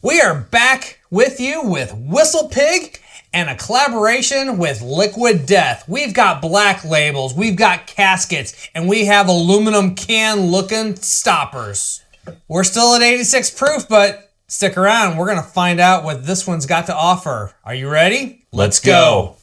We are back with you with WhistlePig and a collaboration with Liquid Death. We've got black labels, we've got caskets, and we have aluminum can looking stoppers. We're still at 86 proof, but stick around. We're going to find out what this one's got to offer. Are you ready? Let's go.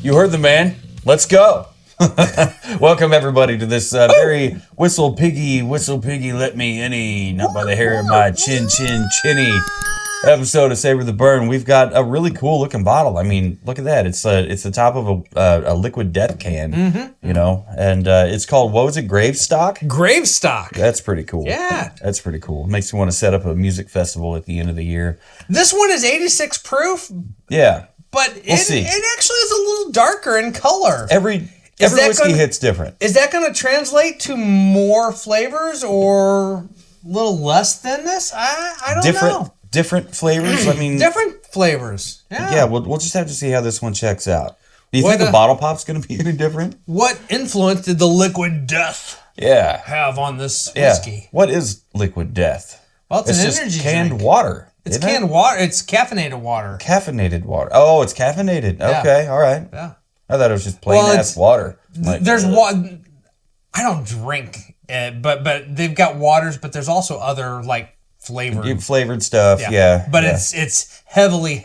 You heard the man. Let's go. Welcome everybody to this very WhistlePiggy, let me any, not by the hair of my chinny episode of Savor the Burn. We've got a really cool looking bottle. I mean, look at that. It's the top of a Liquid Death can, you know, and it's called, what was it, GraveStock? GraveStock. That's pretty cool. Yeah. That's pretty cool. It makes me want to set up a music festival at the end of the year. This one is 86 proof. Yeah. But it actually is a little darker in color. Every whiskey hits different. Is that going to translate to more flavors or a little less than this? I don't know. Different flavors. I mean, different flavors. Yeah. Yeah. We'll just have to see how this one checks out. Do you think the bottle pop's going to be any different? What influence did the Liquid Death have on this whiskey? What is Liquid Death? Well, it's an energy just canned drink. Water. It's canned water. It's caffeinated water. Caffeinated water. Oh, it's caffeinated. Yeah. Okay, all right. Yeah. I thought it was just plain ass water. Like, there's water. I don't drink it, but they've got waters. But there's also other like flavored stuff. Yeah. But it's heavily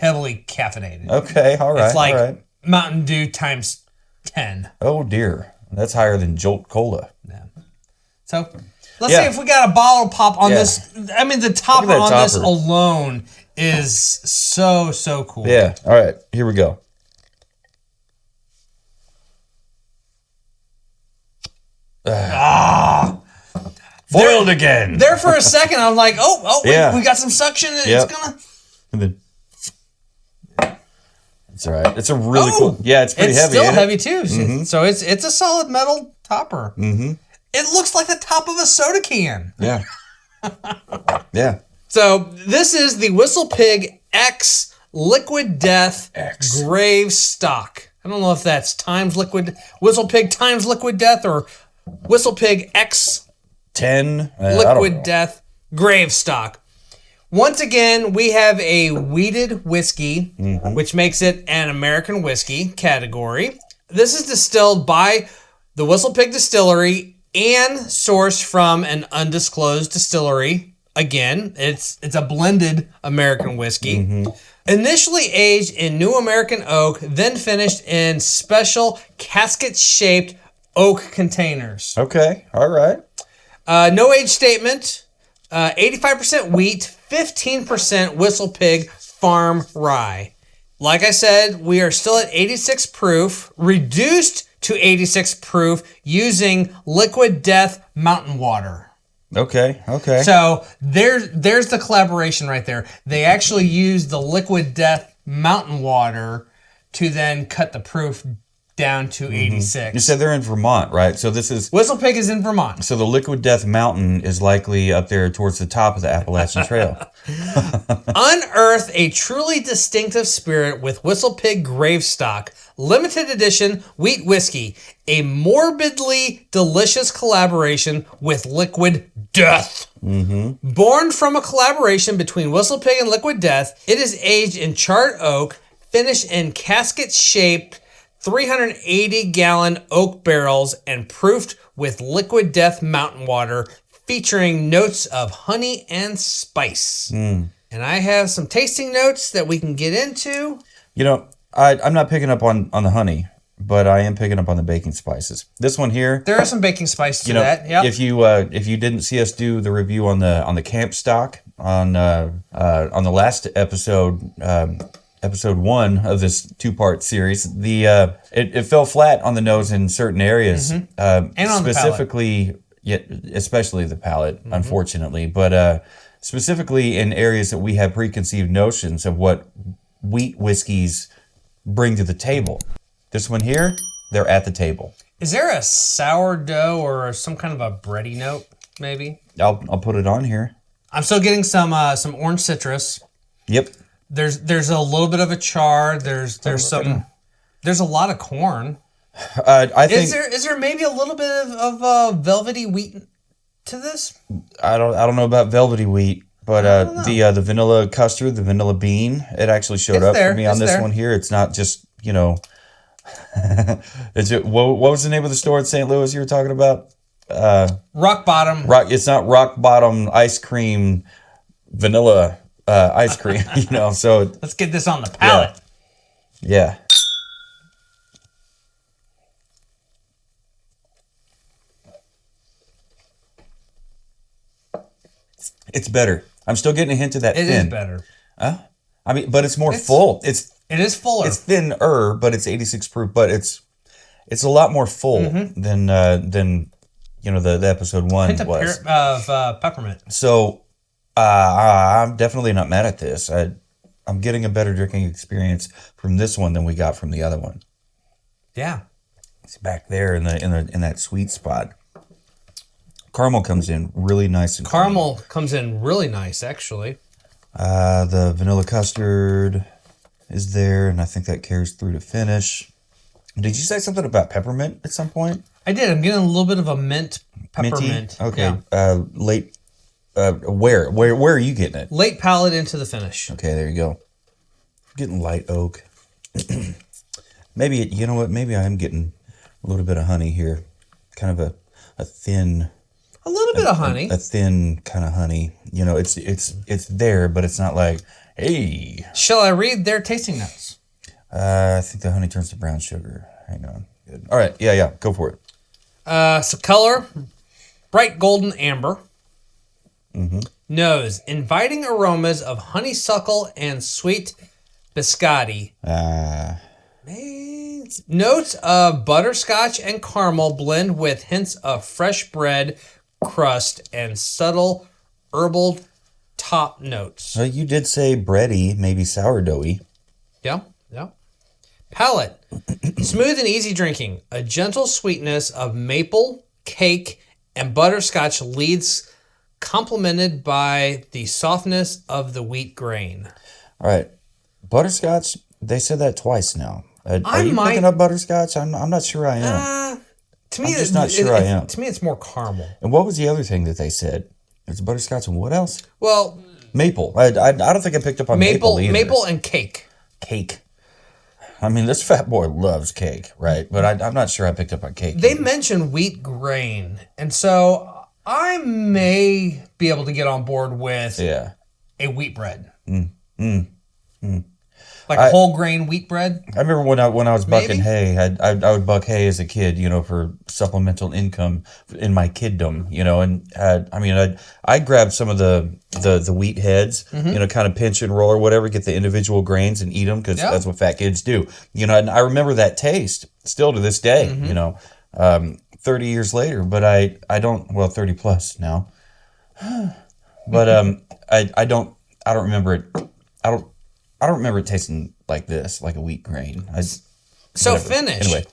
caffeinated. Okay, all right. It's like Mountain Dew times 10. Oh dear, that's higher than Jolt Cola. Yeah. So. Let's see if we got a bottle pop on this. I mean, the topper on this alone is so cool. Yeah. All right. Here we go. Foiled again. There for a second, I'm like, we got some suction. It's gonna. And then. It's all right. It's a really cool. Yeah, it's pretty heavy. It's still heavy too. Mm-hmm. So it's a solid metal topper. Mm-hmm. It looks like the top of a soda can. Yeah. Yeah. So this is the WhistlePig X Liquid Death GraveStock. I don't know if that's WhistlePig times Liquid Death or WhistlePig X 10 Liquid Death GraveStock. Once again, we have a wheated whiskey, which makes it an American whiskey category. This is distilled by the WhistlePig Distillery and sourced from an undisclosed distillery. Again, it's a blended American whiskey. Initially aged in new American oak, then finished in special casket-shaped oak containers. Okay, all right. No age statement, 85% wheat, 15% WhistlePig farm rye. Like I said, we are still at 86 proof, reduced to 86 proof using Liquid Death mountain water. Okay. So there's the collaboration right there. They actually use the Liquid Death mountain water to then cut the proof down to 86. You said they're in Vermont, right? So this is... WhistlePig is in Vermont. So the Liquid Death Mountain is likely up there towards the top of the Appalachian Trail. Unearth a truly distinctive spirit with WhistlePig GraveStock, limited edition wheat whiskey, a morbidly delicious collaboration with Liquid Death. Born from a collaboration between WhistlePig and Liquid Death, it is aged in charred oak, finished in casket-shaped 380-gallon oak barrels and proofed with Liquid Death mountain water, featuring notes of honey and spice. And I have some tasting notes that we can get into. You know, I'm not picking up on the honey, but I am picking up on the baking spices. This one here, there are some baking spice to that. Yep. If you didn't see us do the review on the camp stock on the last episode. Episode 1 of this 2-part series, it fell flat on the nose in certain areas, and on specifically, especially the palate, unfortunately, but specifically in areas that we have preconceived notions of what wheat whiskeys bring to the table. This one here, they're at the table. Is there a sourdough or some kind of a bready note, maybe? I'll put it on here. I'm still getting some orange citrus. Yep. There's a little bit of a char. There's a lot of corn. I think Is there maybe a little bit of velvety wheat to this? I don't know about velvety wheat, but the vanilla custard, the vanilla bean, it actually showed up for me on this one here. It's not just what was the name of the store in St. Louis you were talking about? Rock Bottom. It's not Rock Bottom ice cream, vanilla ice cream. So let's get this on the palate. Yeah. It's better. I'm still getting a hint of that thin. It is better. But it's more full. It is fuller. It's thinner, but it's 86 proof. But it's a lot more full than the episode 1 hint was. of peppermint. So I'm definitely not mad at this. I'm getting a better drinking experience from this one than we got from the other one. Yeah, it's back there in that sweet spot. Caramel comes in really nice and Caramel comes in really nice, actually. The vanilla custard is there, and I think that carries through to finish. Did you say something about peppermint at some point? I did. I'm getting a little bit of a mint peppermint. Minty? Okay. Yeah. Late. Where are you getting it? Late palate into the finish. Okay, there you go. I'm getting light oak. Maybe you know what? Maybe I am getting a little bit of honey here. Kind of a thin. A little bit of honey. A thin kind of honey. It's there, but it's not like, hey. Shall I read their tasting notes? I think the honey turns to brown sugar. Hang on. Good. All right. Yeah. Go for it. So color, bright golden amber. Mm-hmm. Nose, inviting aromas of honeysuckle and sweet biscotti. Notes of butterscotch and caramel blend with hints of fresh bread crust and subtle herbal top notes. So you did say bready, maybe sourdoughy. Yeah. Palate, smooth and easy drinking. A gentle sweetness of maple, cake, and butterscotch leads, complemented by the softness of the wheat grain. All right. Butterscotch, they said that twice now. Are you picking up butterscotch? I'm not sure I am. To me, I'm just not sure I am. To me, it's more caramel. And what was the other thing that they said? It's butterscotch and what else? Well, maple. I don't think I picked up on maple either. Maple and cake. Cake. I mean, this fat boy loves cake, right? But I'm not sure I picked up on cake. They mentioned wheat grain, and so I may be able to get on board with a wheat bread. Like a whole grain wheat bread. I remember when I was bucking hay, I would buck hay as a kid, for supplemental income in my kiddom, and I grabbed some of the wheat heads, kind of pinch and roll or whatever, get the individual grains and eat them because that's what fat kids do, and I remember that taste still to this day, 30 years later, but I don't, 30 plus now, but I don't remember it. I don't remember it tasting like this, like a wheat grain. Finish. Anyway.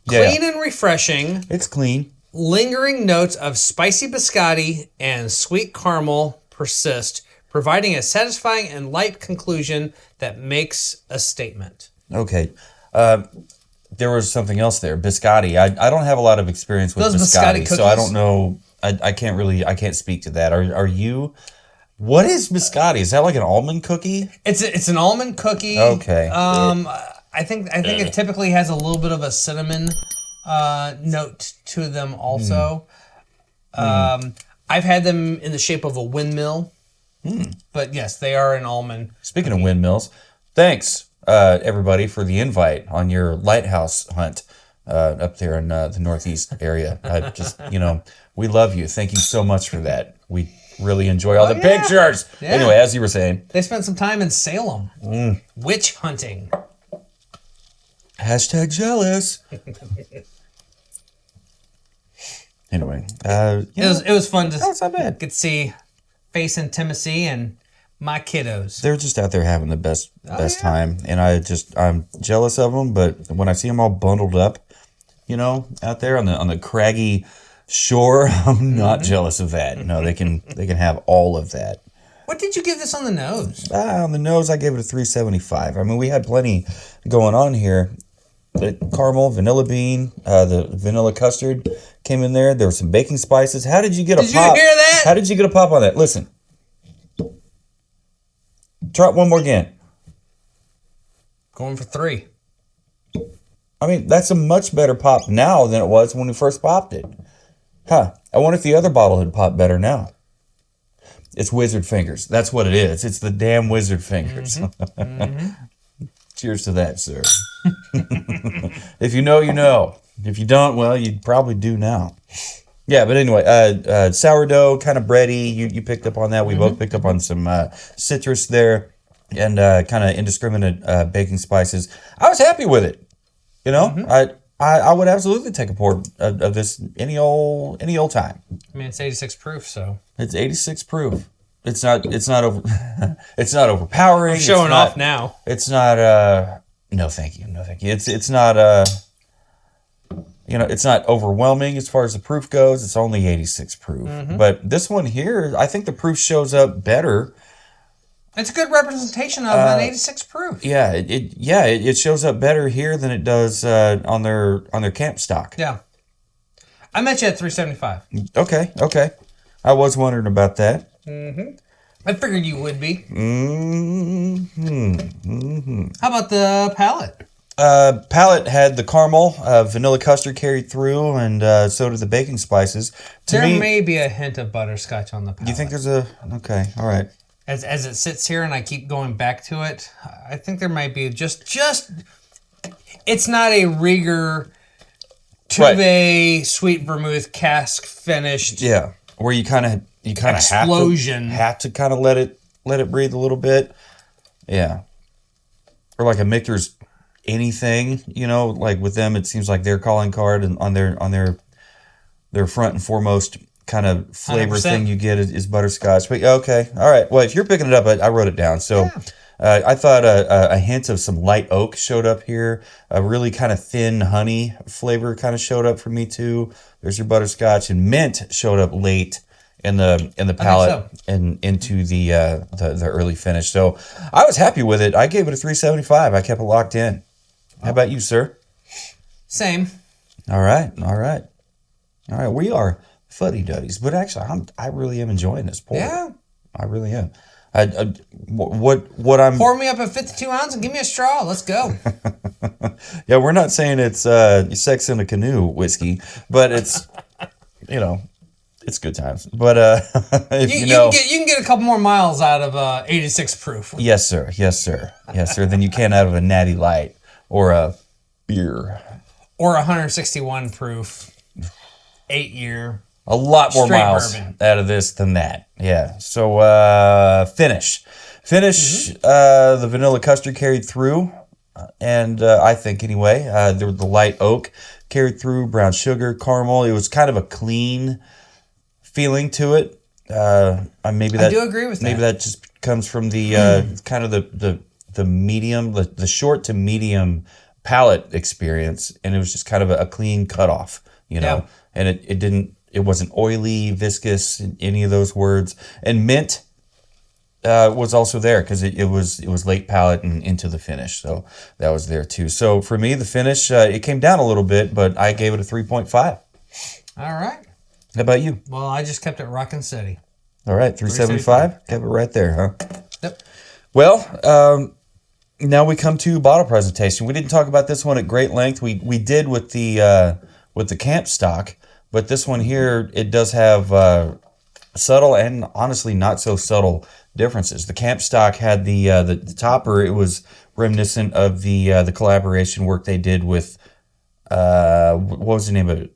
Clean and refreshing. It's clean. Lingering notes of spicy biscotti and sweet caramel persist, providing a satisfying and light conclusion that makes a statement. Okay. There was something else there. Biscotti. I don't have a lot of experience with biscotti, so I don't know. I can't speak to that. Are you... What is biscotti? Is that like an almond cookie? It's an almond cookie. Okay. I think it typically has a little bit of a cinnamon note to them also. I've had them in the shape of a windmill. But yes, they are an almond. Speaking of windmills, thanks everybody for the invite on your lighthouse hunt up there in the Northeast area. We love you. Thank you so much for that. We really enjoy all the pictures. Yeah. Anyway, as you were saying. They spent some time in Salem. Witch hunting. # jealous. Anyway. It was fun to that's not bad. get to see face intimacy and My kiddos. They're just out there having the best time, and I'm jealous of them. But when I see them all bundled up, out there on the craggy shore, I'm not jealous of that. No, they can have all of that. What did you give this on the nose? On the nose, I gave it a 375. I mean, we had plenty going on here. The caramel, vanilla bean, the vanilla custard came in there. There were some baking spices. How did you get a pop? Did you hear that? How did you get a pop on that? Listen. Try it one more again. Going for 3. I mean, that's a much better pop now than it was when we first popped it. Huh. I wonder if the other bottle had popped better now. It's wizard fingers. That's what it is. It's the damn wizard fingers. Cheers to that, sir. If you know, you know. If you don't, well, you probably do now. Yeah, but anyway, sourdough, kind of bready. You picked up on that. We both picked up on some citrus there and kind of indiscriminate baking spices. I was happy with it. I would absolutely take a pour of this any old time. I mean, it's 86 proof, so it's 86 proof. It's not over. It's not overpowering. I'm showing off now. It's not. No, thank you. It's not. It's not overwhelming as far as the proof goes. It's only 86 proof. But this one here, I think the proof shows up better. It's a good representation of an 86 proof. Yeah, it shows up better here than it does on their camp stock. Yeah. I met you at 375. Okay. I was wondering about that. I figured you would be. How about the palate? Palate had the caramel, vanilla custard carried through, and so did the baking spices. There may be a hint of butterscotch on the palate. You think there's a... Okay, all right. As it sits here and I keep going back to it, I think there might be just it's not a Rieger Tuve sweet vermouth cask finished. Yeah, where you kind of explosion. Have to kind of let it breathe a little bit. Yeah, or like a Michter's anything, like with them, it seems like their calling card and on their front and foremost kind of flavor 100%. Thing you get is butterscotch. But okay, all right. Well, if you're picking it up, I wrote it down. So I thought a hint of some light oak showed up here. A really kind of thin honey flavor kind of showed up for me too. There's your butterscotch, and mint showed up late in the palate and into the early finish. So I was happy with it. I gave it a 375. I kept it locked in. How about you, sir? Same. All right. We are fuddy-duddies, but actually, I really am enjoying this pour. Yeah, I really am. What I'm pour me up a 52 ounce and give me a straw. Let's go. Yeah, we're not saying it's sex in a canoe whiskey, but it's it's good times. But you can get a couple more miles out of 86 proof. Yes, sir. Than you can out of a Natty Light or a beer or 161 proof 8-year. A lot more miles bourbon out of this than that. Yeah. So finish. The vanilla custard carried through, and I think anyway, the light oak carried through, brown sugar, caramel. It was kind of a clean feeling to it. Maybe I do agree with that. Maybe that just comes from the kind of the medium, the short to medium palate experience, and it was just kind of a clean cutoff, and it wasn't oily, viscous, any of those words. And mint was also there because it was late palate and into the finish, so that was there too. So for me, the finish it came down a little bit, but I gave it a 3.5. All right. How about you? Well, I just kept it rockin' steady. All right, 375. Kept it right there, huh? Yep. Well, now we come to bottle presentation. We didn't talk about this one at great length. We did with the camp stock. But this one here, it does have subtle and honestly not so subtle differences. The camp stock had the topper. It was reminiscent of the collaboration work they did with what was the name of it?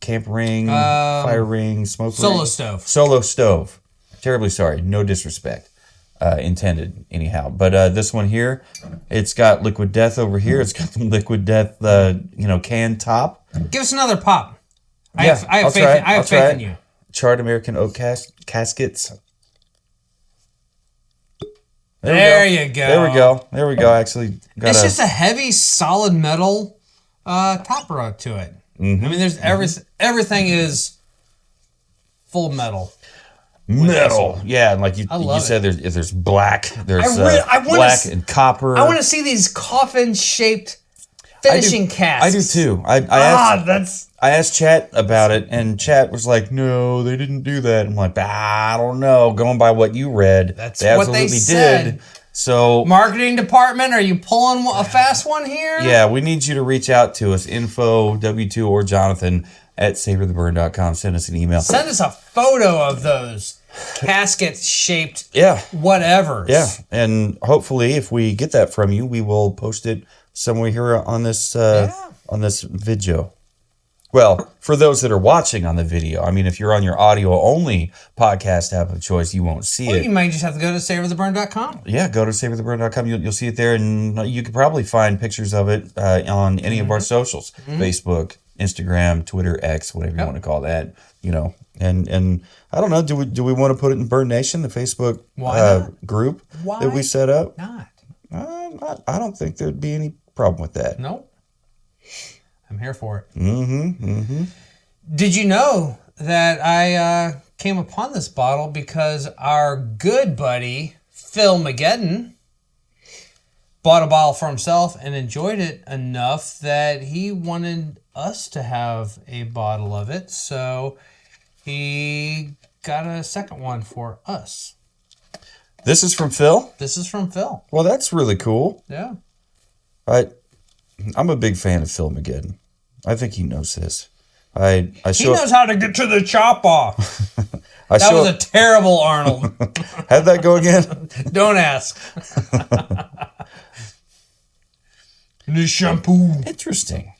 Camp Ring, Fire Ring, Smoke Solo Ring? Stove. Solo Stove. Terribly sorry. No disrespect intended anyhow. But this one here, it's got Liquid Death over here. It's got the Liquid Death can top. Give us another pop. Yeah, I have faith in you. Charred American oak caskets. There you go. There we go. Actually, it's just a heavy, solid metal topper to it. Mm-hmm. I mean, there's everything is full metal. Metal, yeah, and like you said, there's black, there's black and copper. I want to see these coffin-shaped finishing casks. I do too. I asked Chat about it, and Chat was like, "No, they didn't do that." I'm like, I don't know. Going by what you read, that's they what they said. Did. So, marketing department, are you pulling a fast one here? Yeah, we need you to reach out to us, info W2 or Jonathan at savortheburn.com. Send us an email. Send us a photo of those casket-shaped whatevers. Yeah, and hopefully if we get that from you, we will post it somewhere here on this video. Well, for those that are watching on the video, I mean, if you're on your audio-only podcast app of choice, you won't see it. You might just have to go to savortheburn.com. Yeah, go to savortheburn.com. You'll see it there, and you could probably find pictures of it on any of our socials, Facebook, Instagram, Twitter, X, whatever you want to call that, And I don't know, do we want to put it in Burn Nation, the Facebook group that we set up? Not? I don't think there'd be any problem with that. No. I'm here for it. Mm-hmm. Did you know that I came upon this bottle because our good buddy, Phil Mageddon, bought a bottle for himself and enjoyed it enough that he wanted us to have a bottle of it. So he got a second one for us. This is from Phil? This is from Phil. Well, that's really cool. Yeah. I'm a big fan of Phil Mageddon. I think he knows this. He knows how to get to the chop off. That was a terrible Arnold. How'd that go again? Don't ask. New shampoo. Interesting.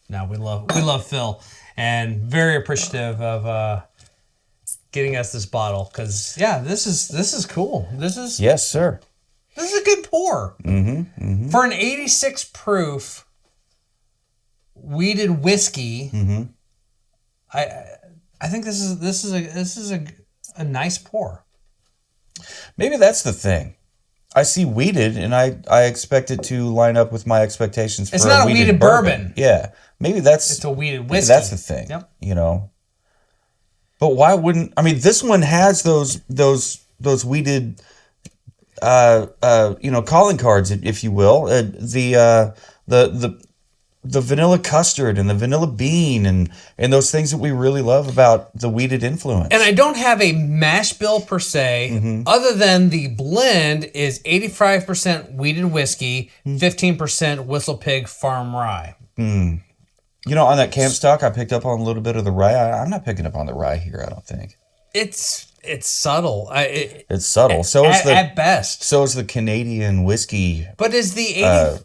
No, we love Phil, and very appreciative of getting us this bottle because this is cool. Yes, sir. This is a good pour. Mm-hmm. For an 86 proof wheated whiskey. Mm-hmm. I think this is a nice pour. Maybe that's the thing. I see wheated, and I expect it to line up with my expectations. It's for not a wheated bourbon. Yeah, maybe it's a wheated whiskey. That's the thing. Yep. But why wouldn't? I mean, this one has those wheated, calling cards, if you will. The vanilla custard and the vanilla bean and those things that we really love about the wheated influence. And I don't have a mash bill per se, other than the blend is 85% wheated whiskey, 15% WhistlePig farm rye. On that camp stock, I picked up on a little bit of the rye. I'm not picking up on the rye here, I don't think. It's subtle. It's subtle. At best. So is the Canadian whiskey. But is the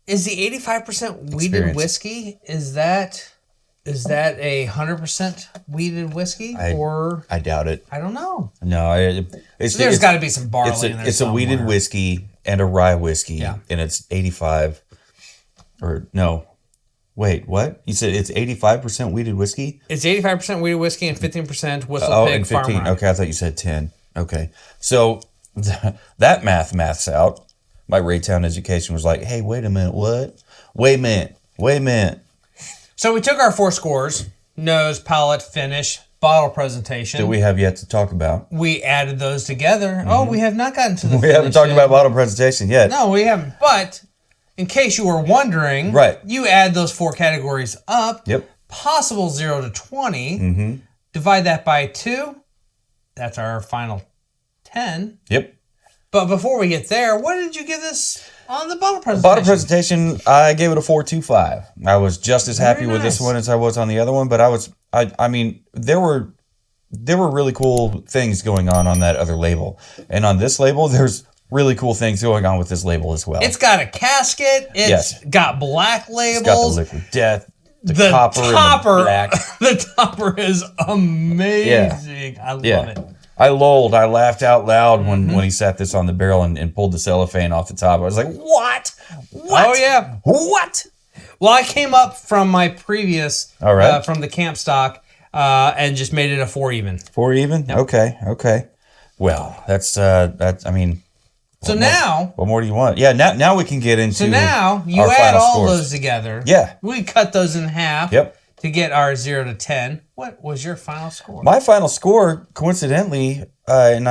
85% wheated whiskey, is that a 100% wheated whiskey? I doubt it. I don't know. No, there's got to be some barley in there. It's a wheated whiskey and a rye whiskey, and it's 85. Or no, wait, what? You said it's 85% wheated whiskey? It's 85% wheated whiskey and 15% WhistlePig and 15. farm rye. Okay, I thought you said 10. Okay, so that maths out. My Raytown education was like, hey, wait a minute, what? Wait a minute. So we took our 4 scores, nose, palate, finish, bottle presentation. That we have yet to talk about. We added those together. Oh, we have not gotten to the We haven't talked about bottle presentation yet. No, we haven't. But in case you were wondering, you add those 4 categories up. Yep. Possible 0 to 20. Divide that by 2. That's our final 10. Yep. But before we get there, what did you give this on the bottle presentation? Bottle presentation, I gave it a 4.25. I was just as happy with this one as I was on the other one, but I mean, there were really cool things going on that other label. And on this label, there's really cool things going on with this label as well. It's got a casket. It's got black labels. It's got the liquid death, the copper, and the black. The topper is amazing. I love it. I laughed out loud when he sat this on the barrel and pulled the cellophane off the top. I was like, what? Oh, yeah. What? Well, I came up from my previous, from the camp stock, and just made it a 4 even. 4 even? Yep. Okay. Well, that's, I mean, So now, what more do you want? Yeah, now we can get into. So now you our add final all scores. those together. Yeah. We cut those in half. Yep. To get our 0 to 10. What was your final score? My final score, coincidentally, and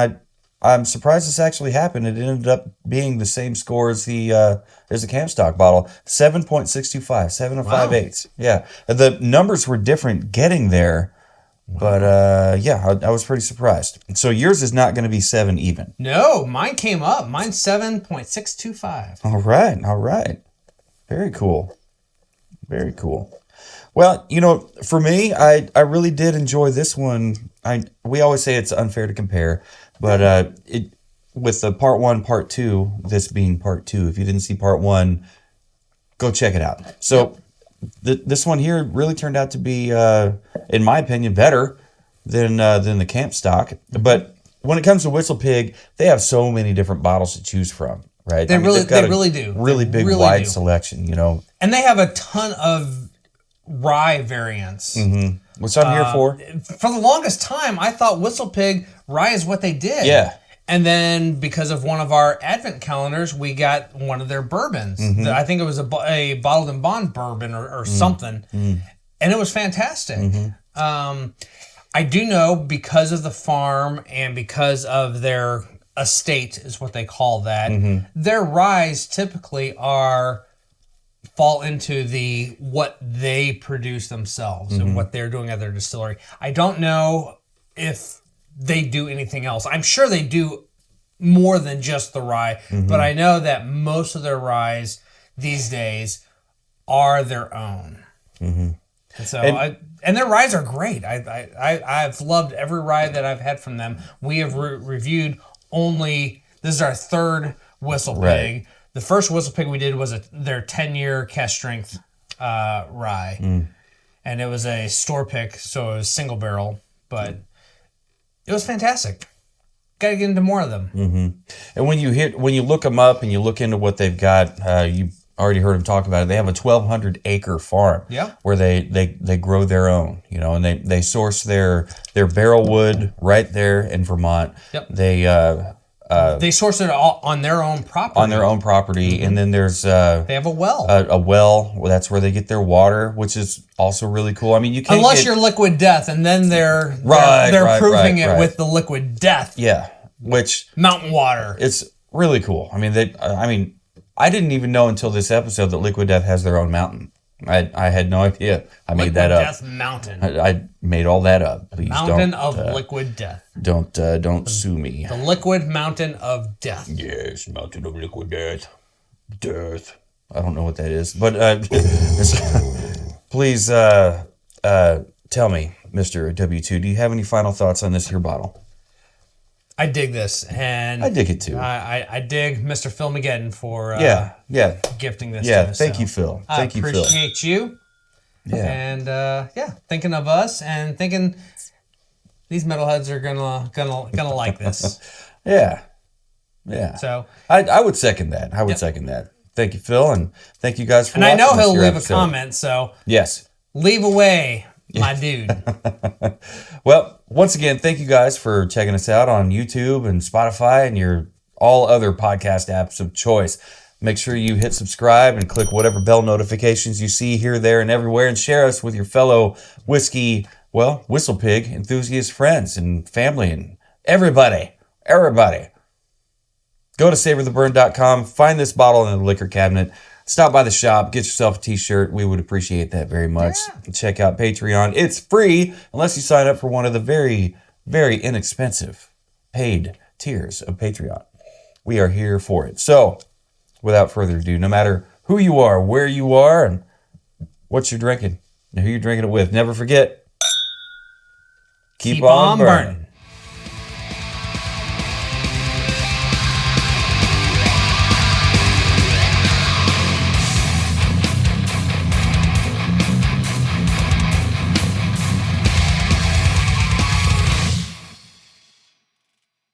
I'm surprised this actually happened. It ended up being the same score as the GraveStock bottle, 7.625, 7 and 5/8. Yeah, the numbers were different getting there, but I was pretty surprised. So yours is not going to be 7 even. No, mine came up. Mine's 7.625. All right, very cool, very cool. Well, for me, I really did enjoy this one. We always say it's unfair to compare, but with the part 1, part 2, this being part 2. If you didn't see part 1, go check it out. So this one here really turned out to be, in my opinion, better than the GraveStock. But when it comes to WhistlePig, they have so many different bottles to choose from, right? They really do. Really big, wide selection, And they have a ton of rye variants. Mm-hmm. Which I'm here for. For the longest time, I thought WhistlePig rye is what they did. Yeah. And then because of one of our advent calendars, we got one of their bourbons. Mm-hmm. I think it was a bottled and bond bourbon or something. Mm-hmm. And it was fantastic. Mm-hmm. I do know because of the farm and because of their estate is what they call that, their ryes typically fall into what they produce themselves and what they're doing at their distillery. I don't know if they do anything else. I'm sure they do more than just the rye, but I know that most of their ryes these days are their own. And so, and their ryes are great. I've loved every rye that I've had from them. We have reviewed this is our third WhistlePig. Right. The first WhistlePig we did was their 10-year cask strength rye. And it was a store pick, so it was single barrel, but it was fantastic. Got to get into more of them. And when you look them up and you look into what they've got, you already heard them talk about it. They have a 1,200 acre farm where they grow their own, and they source their barrel wood right there in Vermont. Yep. They source it all on their own property. And then there's they have a well. A well. Well, that's where they get their water, which is also really cool. I mean, you can't you're Liquid Death, and then they're proving it with the Liquid Death. Yeah, which mountain water. It's really cool. I mean, I didn't even know until this episode that Liquid Death has their own mountain. I had no idea. I made that up. Liquid Death Mountain. I made all that up. Please Mountain of Liquid Death. Don't sue me. The Liquid Mountain of Death. Yes, Mountain of Liquid Death. Death. I don't know what that is, but please tell me, Mr. W2, do you have any final thoughts on this here bottle? I dig this, and I dig it too. I dig Mr. Phil Mageddon for gifting this to us. Thank you, Phil. Thank you, Phil. I appreciate you. Yeah. And thinking of us and thinking these metalheads are gonna like this. Yeah. So I would second that. I would second that. Thank you, Phil, and thank you guys for watching. And I know he'll leave episode. A comment, so yes, leave away, my dude. Well, once again, thank you guys for checking us out on YouTube and Spotify and your all other podcast apps of choice. Make sure you hit subscribe and click whatever bell notifications you see here, there, and everywhere, and share us with your fellow WhistlePig enthusiast friends and family and everybody. Go to savortheburn.com, find this bottle in the liquor cabinet, stop by the shop, get yourself a t-shirt. We would appreciate that very much. Yeah. Check out Patreon. It's free unless you sign up for one of the very, very inexpensive paid tiers of Patreon. We are here for it. So, without further ado, no matter who you are, where you are, and what you're drinking, and who you're drinking it with, never forget, keep on burning.